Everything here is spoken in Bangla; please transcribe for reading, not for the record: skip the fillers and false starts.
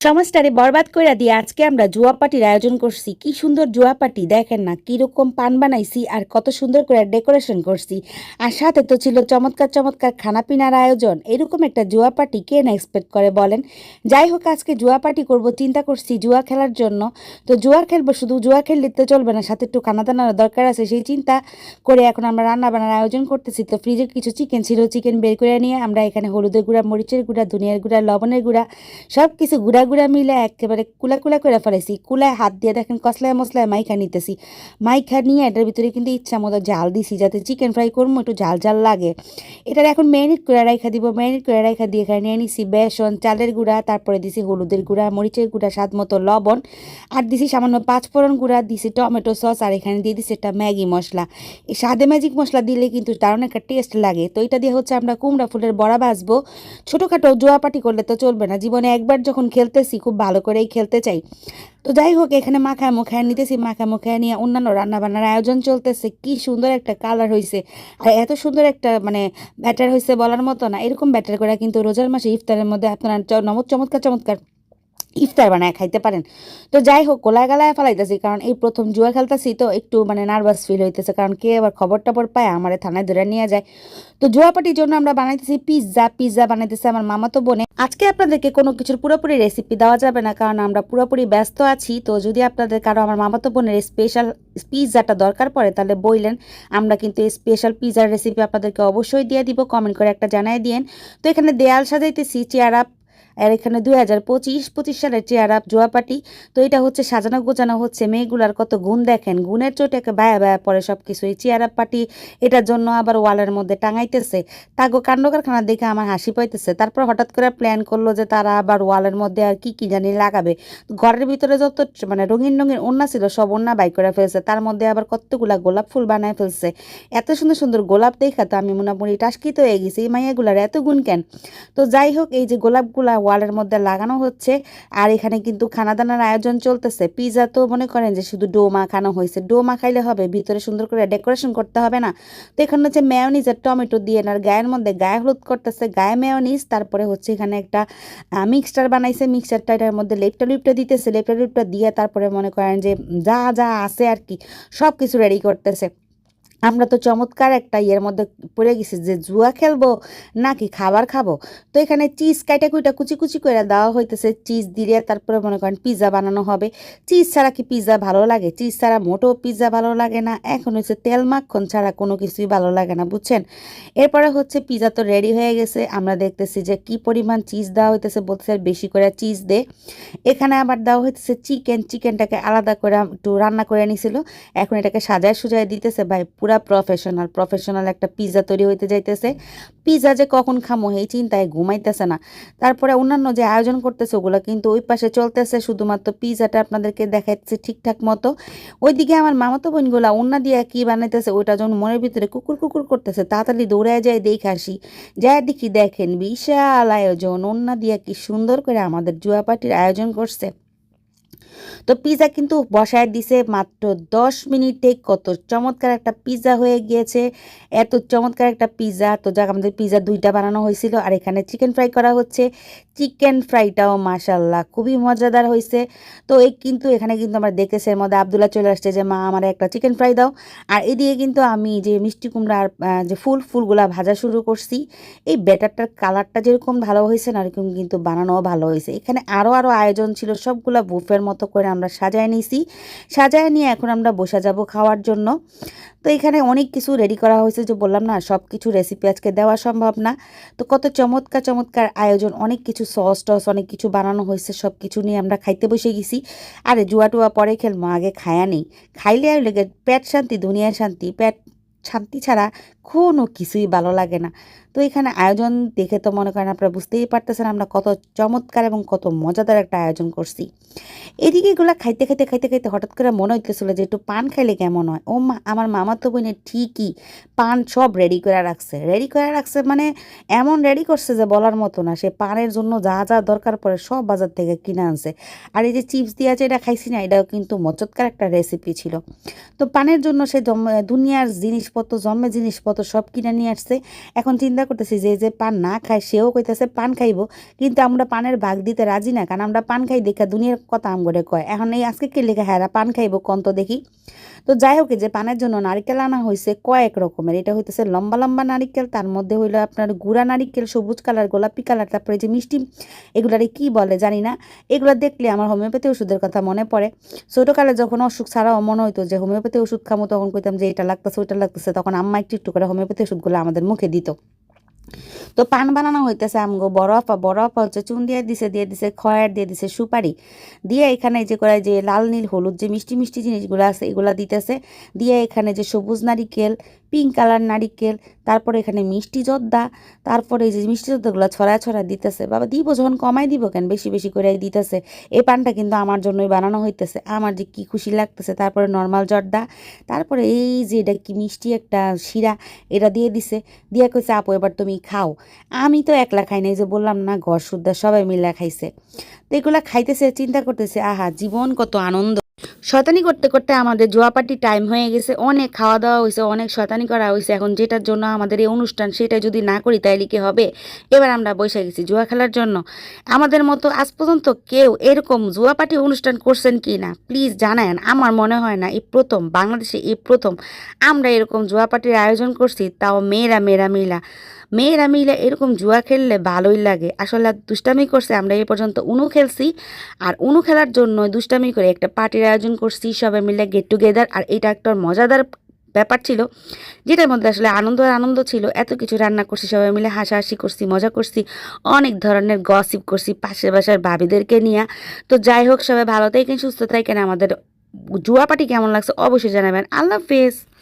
সমাজটারে বরবাদ কইরা দিয়ে আজকে আমরা জুয়া পার্টির আয়োজন করছি। কি সুন্দর জুয়া পার্টি দেখেন না, কিরকম পান বানাইছি আর কত সুন্দর করে ডেকোরেশন করছি। আর সাথে তো ছিল চমৎকার চমৎকার খানাপিনার আয়োজন। এরকম একটা জুয়া পার্টি কে না এক্সপেক্ট করে বলেন। যাই হোক, আজকে জুয়া পার্টি করব চিন্তা করছি জুয়া খেলার জন্য। তো জুয়া খেলবো, শুধু জুয়া খেললে তো চলবে না, সাথে একটু খানা দানার দরকার আছে। সেই চিন্তা করে এখন আমরা রান্না বান্নার আয়োজন করতেছি। তো ফ্রিজের কিছু চিকেন ছিল, চিকেন বের করে নিয়ে আমরা এখানে হলুদের গুঁড়া, মরিচের গুঁড়া, ধনিয়ার গুঁড়া, লবণের গুঁড়া সব কিছু গুঁড়া গুঁড়া মিলে একেবারে কুলা কুলা করে ফেলাইছি। কুলায় হাত দিয়ে দেখেন কসলায় মশলায় মাইখা নিতেছি। মাইখা নিয়ে এটার ভিতরে কিন্তু ইচ্ছা মতো জাল দিছি, যাতে চিকেন ফ্রাই করবো একটু ঝাল ঝাল লাগে। এটার এখন ম্যারিনেট করে রাইখা দিব। ম্যারিনেট করে রাইখা দিয়ে এখানে নিয়ে নিছি বেসন, চালের গুঁড়া, তারপরে দিছি হলুদের গুঁড়া, মরিচের গুঁড়া, স্বাদ মতো লবণ, আর দিছি সামান্য পাঁচফোড়ন গুঁড়া, দিছি টমেটো সস, আর এখানে দিয়ে দিছি একটা ম্যাগি মশলা। এই স্বাদে ম্যাজিক মশলা দিলে কিন্তু দারুণ একটা টেস্ট লাগে। তো এটা দিয়ে হচ্ছে আমরা কুমড়া ফুলের বড়া ভাজবো। ছোটোখাটো জোয়াপাটি করলে তো চলবে না, জীবনে একবার যখন খেলতেছি খুব ভালো করেই খেলতে চাই। তো যাই হোক, এখানে মাখা মুখায় নিতেছি, মাখা মুখায় নিয়ে অন্যান্য রান্নাবান্নার আয়োজন চলতেছে। কি সুন্দর একটা কালার হয়েছে, আর এত সুন্দর একটা ব্যাটার হয়েছে বলার মতো না। এরকম ব্যাটার করে কিন্তু রোজার মাসে ইফতারের মধ্যে আপনারা চমৎকার চমৎকার ইফতার বানায় খাইতে পারেন। তো যাই হোক, গোলায় গালায় ফেলাইতেছি, কারণ এই প্রথম জুয়া খেলতেছি, তো একটু নার্ভাস ফিল হইতেছে, কারণ কে আবার খবর টবর পায় আমারে থানায় ধরে নিয়ে যায়। তো জুয়া পার্টির জন্য আমরা বানাইতেছি পিৎজা। পিৎজা বানাইতেছে আমার মামাতো বোনে। আজকে আপনাদেরকে কোনো কিছুর পুরোপুরি রেসিপি দেওয়া যাবে না, কারণ আমরা পুরোপুরি ব্যস্ত আছি। তো যদি আপনাদের কারো আমার মামাতো বোনের স্পেশাল পিৎজাটা দরকার পড়ে, তাহলে বললেন, আমরা কিন্তু এই স্পেশাল পিৎজার রেসিপি আপনাদেরকে অবশ্যই দিয়ে দিব। কমেন্ট করে একটা জানাই দিয়েন। তো এখানে দেয়াল সাজাইতেছি চেয়ার আপ, আর এখানে 2025 সালের চেয়ার আপ জোয়া পার্টি। তো এটা হচ্ছে সাজানো গোছানো হচ্ছে, মেয়েগুলার কত গুণ দেখেন, গুণের চোটে বায়া বায়া পরে সব কিছু। এই চেয়ার আপ পার্টি এটার জন্য আবার ওয়ালের মধ্যে টাঙাইতেছে। তাগো কাণ্ড কারখানা দেখে আমার হাসি পাইতেছে। তারপর হঠাৎ করে প্ল্যান করলো যে তারা আবার ওয়ালের মধ্যে আর কি কি জানি লাগাবে। ঘরের ভিতরে যত রঙিন রঙিন ওড়না ছিল সব ওড়না বাই করে ফেলছে, তার মধ্যে আবার কতগুলা গোলাপ ফুল বানায় ফেলছে। এত সুন্দর সুন্দর গোলাপ দেখা তো আমি মোটামুটি টাস্কিত হয়ে গেছি, এই মাইয়াগুলার এত গুণ কেন। তো যাই হোক, এই যে গোলাপগুলা ওয়ালের মধ্যে লাগানো হচ্ছে। আর এখানে কিন্তু খানাদানার আয়োজন চলতেছে। পিৎজা তো মনে করেন যে শুধু ডো মাখানো হয়েছে, ডো মাখাইলে হবে, ভিতরে সুন্দর করে ডেকোরেশন করতে হবে না। তো এখানে হচ্ছে মেয়োনিজ আর টমেটো দিয়ে আর গায়ের মধ্যে গায়ে হলুদ করতেছে, গায়ে মেয়োনিজ। তারপরে হচ্ছে এখানে একটা মিক্সচার বানাইছে, মিক্সচারটা এটার মধ্যে লেপটা দিতেছে, লেপটা দিয়ে তারপরে মনে করেন যে যা যা আছে আর কি সব কিছু রেডি করতেছে। আমরা তো চমৎকার একটা ইয়ের মধ্যে পড়ে গেছি যে জুয়া খেলবো নাকি খাবার খাবো। তো এখানে চিজ কাইটা কুইটা কুচি কুচি করে দেওয়া হইতেছে, চিজ দিয়ে তারপরে মনে করেন পিৎজা বানানো হবে। চিজ ছাড়া কি পিৎজা ভালো লাগে? চিজ ছাড়া মোটেও পিৎজা ভালো লাগে না। এখন হচ্ছে তেল মাখন ছাড়া কোনো কিছুই ভালো লাগে না, বুঝছেন। এরপরে হচ্ছে পিৎজা তো রেডি হয়ে গেছে। আমরা দেখতেছি যে কি পরিমাণ চিজ দেওয়া হইতেছে, বলতেছে বেশি করে চিজ দে। এখানে আবার দেওয়া হইতেছে চিকেনটাকে আলাদা করে একটু রান্না করে নিছিল, এখন এটাকে সাজায় সুজায় দিতেছে। ভাই পুরা প্রফেশনাল একটা পিৎজা তৈরি হইতে যাইতেছে। পিৎজা যে কখন খামো এই চিন্তায় ঘুমাইতেছে না। তারপরে অন্যান্য যে আয়োজন করতেছে ওগুলো কিন্তু ওই পাশে চলতেছে, শুধুমাত্র পিৎজাটা আপনাদেরকে দেখাইতেছে ঠিকঠাক মতো। ওইদিকে আমার মামাতো বোনগুলা ওন্না দিয়ে কি বানাইতেছে ওইটা যখন মনের ভিতরে কুকুর কুকুর করতেছে, তাড়াতাড়ি দৌড়ায় যায় দেখে আসি। যাই দেখি, দেখেন বিশাল আয়োজন, ওন্না দিয়ে কি সুন্দর করে আমাদের জুয়া পার্টির আয়োজন করছে। তো পিৎজা কিন্তু বসায় দিছে মাত্র 10 মিনিটে, কত চমৎকার একটা পিৎজা হয়ে গিয়েছে। এত চমৎকার একটা পিৎজা। তো যাক, আমাদের পিৎজা 2টা বানানো হয়েছিল, আর এখানে চিকেন ফ্রাই করা হচ্ছে। চিকেন ফ্রাইটাও মাশাল্লাহ খুবই মজাদার হয়েছে। তো এখানে কিন্তু আমরা দেখতেছি এর মধ্যে আবদুল্লাহ চলে আসছে যে মা আমার একটা চিকেন ফ্রাই দাও। আর এদিকে কিন্তু আমি যে মিষ্টি কুমড়ার যে ফুলগুলা ভাজা শুরু করছি। এই ব্যাটারটার কালারটা যেরকম ভালো হয়েছে না, এরকম কিন্তু বানানোও ভালো হয়েছে। এখানে আরও আয়োজন ছিল, সবগুলা বুফের মতো করে আমরা সাজায় নিয়েছি। সাজায় নিয়ে এখন আমরা বসে যাব খাওয়ার জন্য। তো এখানে অনেক কিছু রেডি করা হয়েছে, যে বললাম না সব কিছু রেসিপি আজকে দেওয়া সম্ভব না। তো কত চমৎকার চমৎকার আয়োজন, অনেক কিছু সস টস অনেক কিছু বানানো হয়েছে, সব কিছু নিয়ে আমরা খাইতে বসে গেছি। আরে জুয়া টুয়া পরে খেলবো, আগে খায়া নেই। খাইলে আর লেগে পেট শান্তি দুনিয়ার শান্তি, পেট শান্তি ছাড়া কোনো কিছুই ভালো লাগে না। তো এখানে আয়োজন দেখে তো মনে করেন আপনারা বুঝতেই পারতেছেন আমরা কত চমৎকার এবং কত মজাদার একটা আয়োজন করছি। এদিকে এগুলা খাইতে খাইতে খাইতে খাইতে হঠাৎ করে মনে হইতেছিল যে একটু পান খাইলে কেমন হয়। ও মা, আমার মামাতো বোনের ঠিকই পান সব রেডি করে রাখছে, এমন রেডি করছে যে বলার মতো না। সে পানের জন্য যা যা দরকার পড়ে সব বাজার থেকে কিনে আনছে। আর এই যে চিপস দিয়ে আছে এটা খাইছি না, এটাও কিন্তু মচৎকার একটা রেসিপি ছিল। তো পানের জন্য সে দুনিয়ার জিনিসপত্র মতো সব কিনে নিয়ে আসছে। এখন চিন্তা করতেছি যে যে পান না খায় সেও কইতেছে পান খাইবো, কিন্তু আমরা পানের ভাগ দিতে রাজি না, কারণ আমরা পান খাই দেখা দুনিয়ার কথা আমগরে কয়। এখন এই আজকে কে লেখা হ্যাঁ পান খাইবো কন তো দেখি। তো যাই হোক, এই যে পানের জন্য নারিকেল আনা হয়েছে কয়েক রকমের। এটা হইতেছে লম্বা লম্বা নারিকেল, তার মধ্যে হইলো আপনার গুঁড়া নারিকেল, সবুজ কালার, গোলাপি কালার, তারপরে যে মিষ্টি এগুলারে কি বলে জানি না। এগুলো দেখলে আমার হোমিওপ্যাথি ওষুধের কথা মনে পড়ে। ছোটোকালে যখন অসুখ ছাড়াও মনে হইতো যে হোমিওপ্যাথি ওষুধ খামো, তখন কইতাম যে এটা লাগতেছে ওইটা লাগতেছে, তখন আম্মা একটু একটু করে হোমিওপ্যাথি ওষুধগুলো আমাদের মুখে দিত। তো পান বানানো হইতেছে আমগো বড় আপা হচ্ছে চুন দিয়ে দিছে খয়ের দিয়ে দিছে সুপারি দিয়ে, এখানে যে করে যে লাল নীল হলুদ যে মিষ্টি মিষ্টি জিনিসগুলো আছে এগুলা দিতেছে, দিয়ে এখানে যে সবুজ নারিকেল, পিঙ্ক কালার নারিকেল, তারপরে এখানে মিষ্টি জর্দা, তারপরে এই যে মিষ্টি জর্দাগুলো ছড়ায় ছড়ায় দিতেছে। বাবা দিব যখন কমাই দিব কেন, বেশি বেশি করে দিতেছে। এই পানটা কিন্তু আমার জন্যই বানানো হইতেছে, আমার যে কি খুশি লাগতেছে। তারপরে নর্মাল জর্দা, তারপরে এই যে এটা কি মিষ্টি একটা শিরা, এটা দিয়ে দিছে, দিয়ে কইছে আপু এবার তুমি খাও। আমি তো একলা খাই নাই, যে বললাম না ঘর সুদ্ধা সবাই মিলে খাইছে। তো এগুলা খাইতেছে, চিন্তা করতেছে আহা জীবন কত আনন্দ। শয়তানি করতে করতে আমাদের জুয়াপাটি টাইম হয়ে গেছে, অনেক খাওয়া দাওয়া হয়েছে, অনেক শয়তানি করা হয়েছে। এখন যেটার জন্য আমাদের এই অনুষ্ঠান সেটা যদি না করি তাইলে কি হবে। এবার আমরা বসে গেছি জুয়া খেলার জন্য। আমাদের মতো আজ পর্যন্ত কেউ এরকম জুয়াপাটি অনুষ্ঠান করছেন কি না প্লিজ জানায়েন। আমার মনে হয় না, এই প্রথম বাংলাদেশে, এই প্রথম আমরা এরকম জুয়াপাটির আয়োজন করছি, তাও মেয়েরা মিলে এরকম জুয়া খেললে ভালোই লাগে। আসলে দুষ্টামি করছে, আমরা এই পর্যন্ত উনু খেলছি, আর উনু খেলার জন্য দুষ্টামি করে একটা পার্টির আয়োজন করছি সবাই মিলে গেট টুগেদার। আর এটা একটা মজাদার ব্যাপার ছিল, যেটার মধ্যে আসলে আনন্দ ছিল। এত কিছু রান্না করছি, সবাই মিলে হাসাহাসি করছি, মজা করছি, অনেক ধরনের গসিপ করছি পাশের বাসার ভাবিদেরকে নিয়ে। তো যাই হোক, সবাই ভালো থাকেন, সুস্থ থাকেন। আমাদের জুয়া পার্টি কেমন লাগছে অবশ্যই জানাবেন। আল্লাহ হাফেজ।